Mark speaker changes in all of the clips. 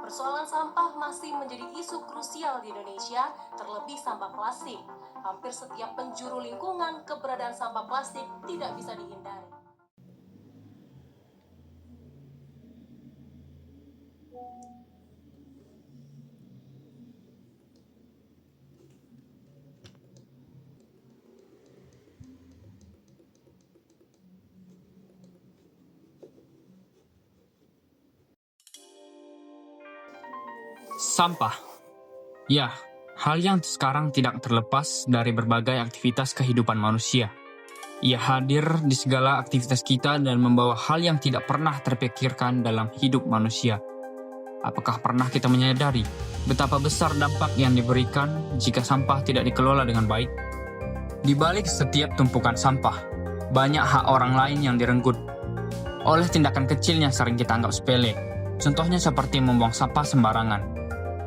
Speaker 1: Persoalan sampah masih menjadi isu krusial di Indonesia, terlebih sampah plastik. Hampir setiap penjuru lingkungan, keberadaan sampah plastik tidak bisa dihindari.
Speaker 2: Sampah. Ya, hal yang sekarang tidak terlepas dari berbagai aktivitas kehidupan manusia. Ia hadir di segala aktivitas kita dan membawa hal yang tidak pernah terpikirkan dalam hidup manusia. Apakah pernah kita menyadari betapa besar dampak yang diberikan jika sampah tidak dikelola dengan baik? Di balik setiap tumpukan sampah, banyak hak orang lain yang direnggut oleh tindakan kecil yang sering kita anggap sepele. Contohnya seperti membuang sampah sembarangan.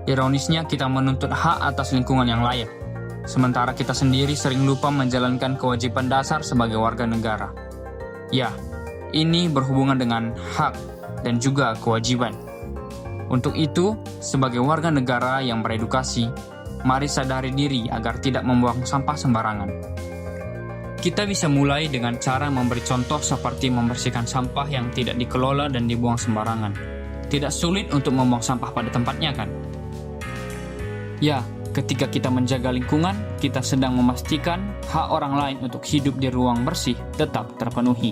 Speaker 2: Ironisnya kita menuntut hak atas lingkungan yang layak, sementara kita sendiri sering lupa menjalankan kewajiban dasar sebagai warga negara. Ya, ini berhubungan dengan hak dan juga kewajiban. Untuk itu, sebagai warga negara yang beredukasi, mari sadari diri agar tidak membuang sampah sembarangan. Kita bisa mulai dengan cara memberi contoh seperti membersihkan sampah yang tidak dikelola dan dibuang sembarangan. Tidak sulit untuk membuang sampah pada tempatnya, kan? Ya, ketika kita menjaga lingkungan, kita sedang memastikan hak orang lain untuk hidup di ruang bersih tetap terpenuhi.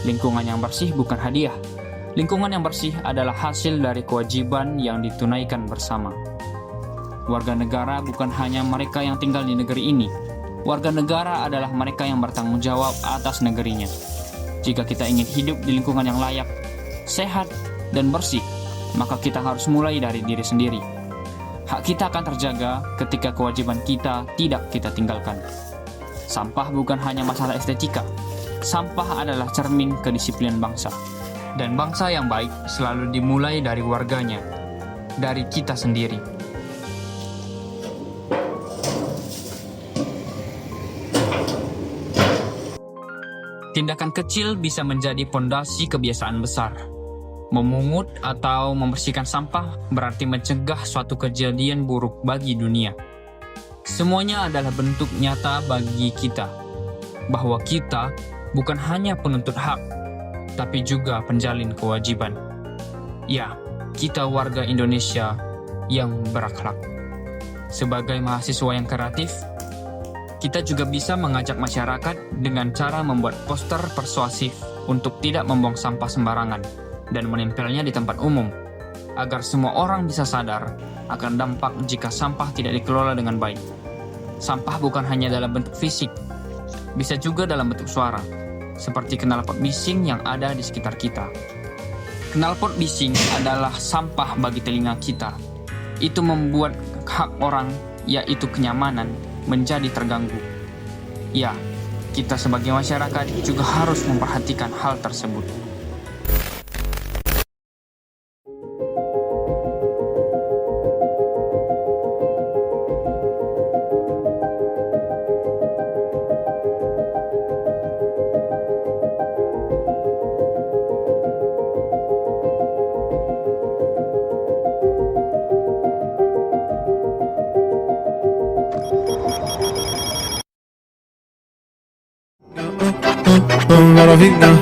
Speaker 2: Lingkungan yang bersih bukan hadiah. Lingkungan yang bersih adalah hasil dari kewajiban yang ditunaikan bersama. Warga negara bukan hanya mereka yang tinggal di negeri ini. Warga negara adalah mereka yang bertanggung jawab atas negerinya. Jika kita ingin hidup di lingkungan yang layak, sehat, dan bersih, maka kita harus mulai dari diri sendiri. Hak kita akan terjaga ketika kewajiban kita tidak kita tinggalkan. Sampah bukan hanya masalah estetika. Sampah adalah cermin kedisiplinan bangsa. Dan bangsa yang baik selalu dimulai dari warganya, dari kita sendiri. Tindakan kecil bisa menjadi pondasi kebiasaan besar. Memungut atau membersihkan sampah berarti mencegah suatu kejadian buruk bagi dunia. Semuanya adalah bentuk nyata bagi kita, bahwa kita bukan hanya penuntut hak, tapi juga penjalin kewajiban. Ya, kita warga Indonesia yang berakhlak. Sebagai mahasiswa yang kreatif, kita juga bisa mengajak masyarakat dengan cara membuat poster persuasif untuk tidak membuang sampah sembarangan dan menempelnya di tempat umum, agar semua orang bisa sadar akan dampak jika sampah tidak dikelola dengan baik. Sampah bukan hanya dalam bentuk fisik, bisa juga dalam bentuk suara, seperti knalpot bising yang ada di sekitar kita. Knalpot bising adalah sampah bagi telinga kita. Itu membuat hak orang, yaitu kenyamanan, menjadi terganggu. Ya, kita sebagai masyarakat juga harus memperhatikan hal tersebut.
Speaker 3: Para vinga,